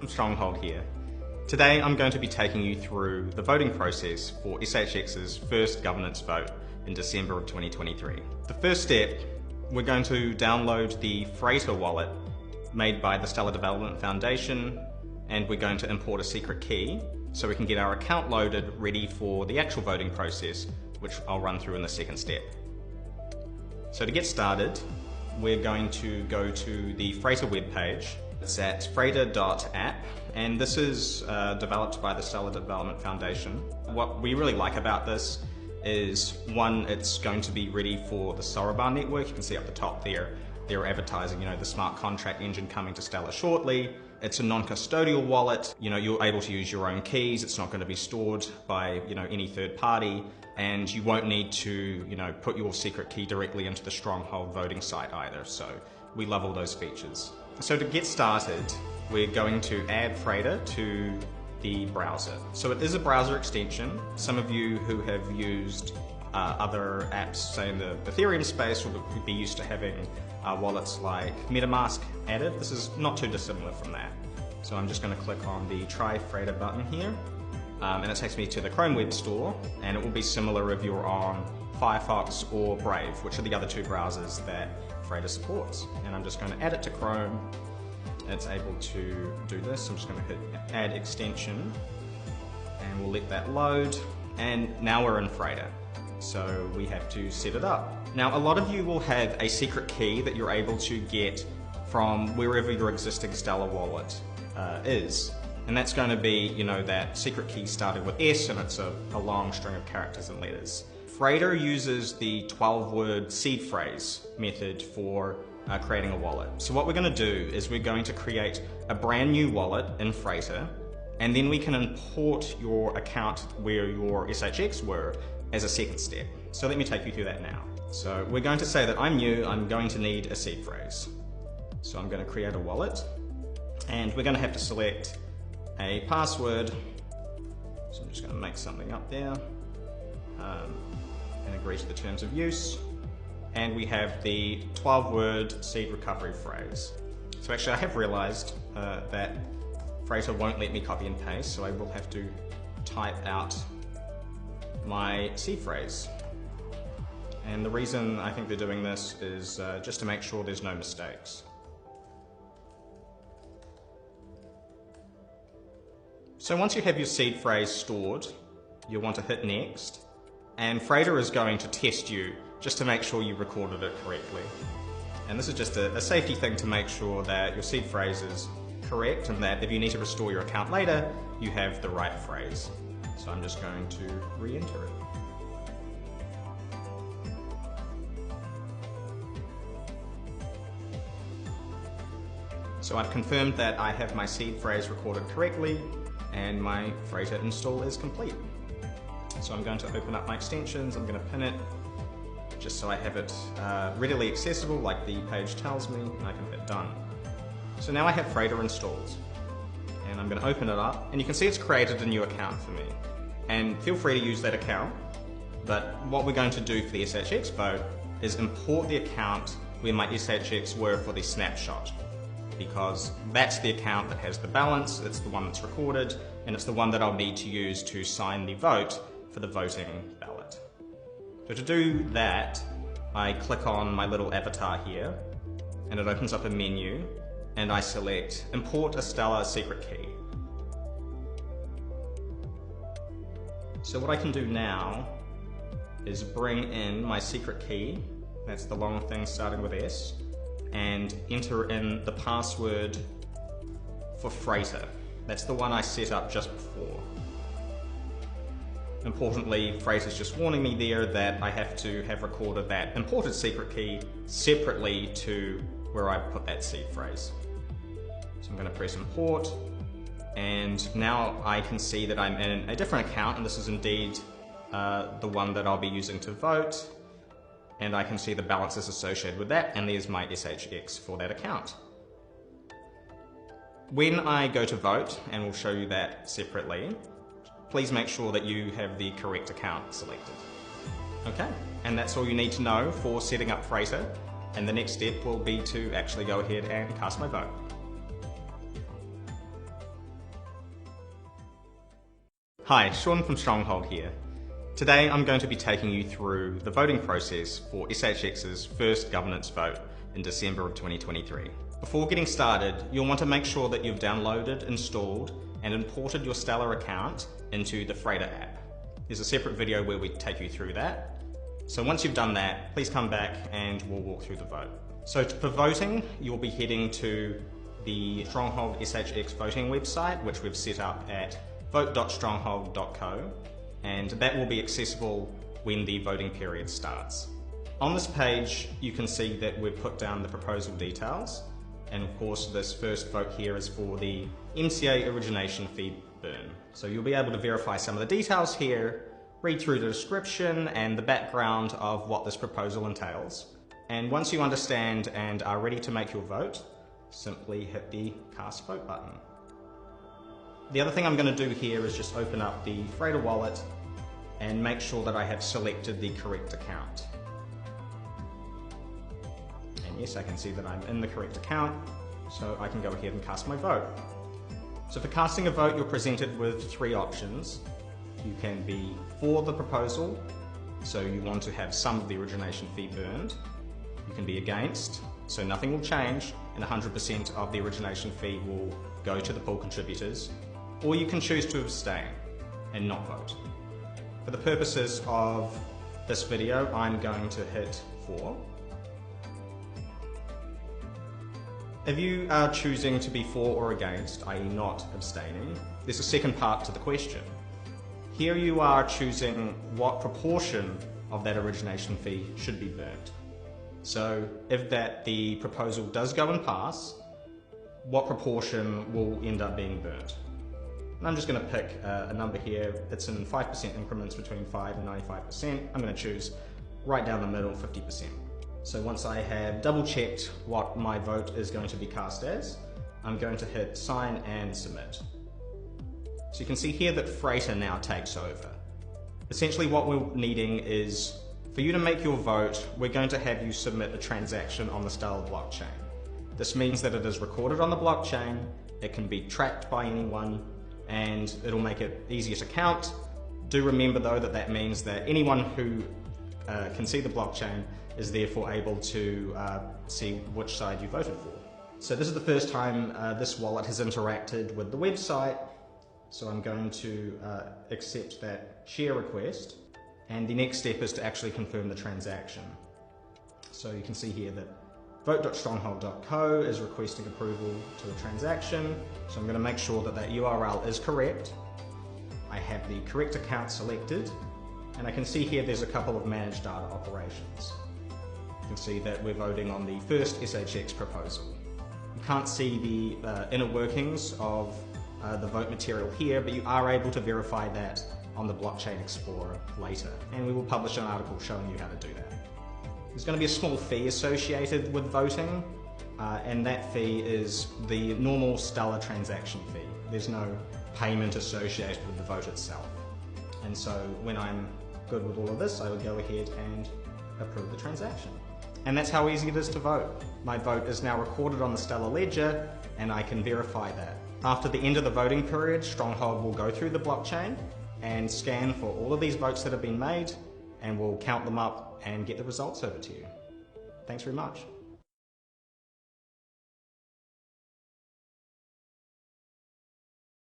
from Stronghold here. Today I'm going to be taking you through the voting process for SHX's first governance vote in December of 2023. The first step, we're going to download the Freighter wallet made by the Stellar Development Foundation, and we're going to import a secret key so we can get our account loaded ready for the actual voting process, which I'll run through in the second step. So to get started, we're going to go to the Freighter webpage. It's at freighter.app, and this is developed by the Stellar Development Foundation. What we really like about this is, one, it's going to be ready for the Sorobar network. You can see up the top there, they're advertising, the smart contract engine coming to Stellar shortly. It's a non-custodial wallet. You're able to use your own keys. It's not going to be stored by, any third party, and you won't need to, put your secret key directly into the Stronghold voting site either. So we love all those features. So to get started, we're going to add Freighter to the browser. So it is a browser extension. Some of you who have used other apps, say in the Ethereum space, will be used to having wallets like MetaMask added. This is not too dissimilar from that. So I'm just going to click on the Try Freighter button here, and it takes me to the Chrome Web Store, and it will be similar if you're on Firefox or Brave, which are the other two browsers that Freighter supports. And I'm just going to add it to Chrome. It's able to do this. I'm just going to hit Add Extension, and we'll let that load. And now we're in Freighter. So we have to set it up. Now, a lot of you will have a secret key that you're able to get from wherever your existing Stellar wallet is. And that's going to be, that secret key started with S, and it's a long string of characters and letters. Freighter uses the 12-word seed phrase method for creating a wallet. So what we're going to do is we're going to create a brand new wallet in Freighter, and then we can import your account where your SHX were as a second step. So let me take you through that now. So we're going to say that I'm new, I'm going to need a seed phrase. So I'm going to create a wallet, and we're going to have to select a password. So I'm just going to make something up there. And agree to the terms of use. And we have the 12-word seed recovery phrase. So actually I have realized that Freighter won't let me copy and paste, so I will have to type out my seed phrase. And the reason I think they're doing this is just to make sure there's no mistakes. So once you have your seed phrase stored, you'll want to hit Next. And Freighter is going to test you just to make sure you recorded it correctly. And this is just a safety thing to make sure that your seed phrase is correct, and that if you need to restore your account later, you have the right phrase. So I'm just going to re-enter it. So I've confirmed that I have my seed phrase recorded correctly, and my Freighter install is complete. So I'm going to open up my extensions, I'm going to pin it, just so I have it readily accessible like the page tells me, and I can hit Done. So now I have Freighter installed, and I'm going to open it up, and you can see it's created a new account for me. And feel free to use that account, but what we're going to do for the SHX vote is import the account where my SHX were for the snapshot, because that's the account that has the balance, it's the one that's recorded, and it's the one that I'll need to use to sign the vote for the voting ballot. So to do that, I click on my little avatar here, and it opens up a menu, and I select Import a Stellar Secret Key. So what I can do now is bring in my secret key, that's the long thing starting with S, and enter in the password for Freighter. That's the one I set up just before. Importantly, Freighter's just warning me there that I have to have recorded that imported secret key separately to where I put that seed phrase. So I'm going to press import, and now I can see that I'm in a different account, and this is indeed the one that I'll be using to vote, and I can see the balances associated with that, and there's my SHX for that account. When I go to vote, and we'll show you that separately, please make sure that you have the correct account selected. Okay, and that's all you need to know for setting up Freighter, and the next step will be to actually go ahead and cast my vote. Hi, Sean from Stronghold here. Today I'm going to be taking you through the voting process for SHX's first governance vote in December of 2023. Before getting started, you'll want to make sure that you've downloaded, installed and imported your Stellar account into the Freighter app. There's a separate video where we take you through that. So once you've done that, please come back and we'll walk through the vote. So for voting, you'll be heading to the Stronghold SHX voting website, which we've set up at vote.stronghold.co, and that will be accessible when the voting period starts. On this page, you can see that we've put down the proposal details, and of course this first vote here is for the MCA origination fee burn. So you'll be able to verify some of the details here, read through the description and the background of what this proposal entails. And once you understand and are ready to make your vote, simply hit the cast vote button. The other thing I'm going to do here is just open up the Freighter wallet and make sure that I have selected the correct account. And yes, I can see that I'm in the correct account, so I can go ahead and cast my vote. So for casting a vote, you're presented with three options. You can be for the proposal, so you want to have some of the origination fee burned. You can be against, so nothing will change and 100% of the origination fee will go to the pool contributors. Or you can choose to abstain and not vote. For the purposes of this video, I'm going to hit for. If you are choosing to be for or against, i.e. not abstaining, there's a second part to the question. Here you are choosing what proportion of that origination fee should be burnt. So if the proposal does go and pass, what proportion will end up being burnt? And I'm just going to pick a number here. It's in 5% increments between 5 and 95%. I'm going to choose right down the middle, 50%. So once I have double checked what my vote is going to be cast as, I'm going to hit sign and submit. So you can see here that Freighter now takes over. Essentially what we're needing is, for you to make your vote, we're going to have you submit a transaction on the Stellar blockchain. This means that it is recorded on the blockchain, it can be tracked by anyone, and it'll make it easier to count. Do remember though that means that anyone who can see the blockchain is therefore able to see which side you voted for. So this is the first time this wallet has interacted with the website, so I'm going to accept that share request, and the next step is to actually confirm the transaction. So you can see here that vote.stronghold.co is requesting approval to the transaction, so I'm going to make sure that URL is correct. I have the correct account selected, and I can see here there's a couple of managed data operations. You can see that we're voting on the first SHX proposal. You can't see the inner workings of the vote material here, but you are able to verify that on the Blockchain Explorer later, and we will publish an article showing you how to do that. There's going to be a small fee associated with voting, and that fee is the normal Stellar transaction fee. There's no payment associated with the vote itself. And so when I'm good with all of this, I would go ahead and approve the transaction. And that's how easy it is to vote. My vote is now recorded on the Stellar ledger, and I can verify that. After the end of the voting period, Stronghold will go through the blockchain and scan for all of these votes that have been made, and we'll count them up and get the results over to you. Thanks very much.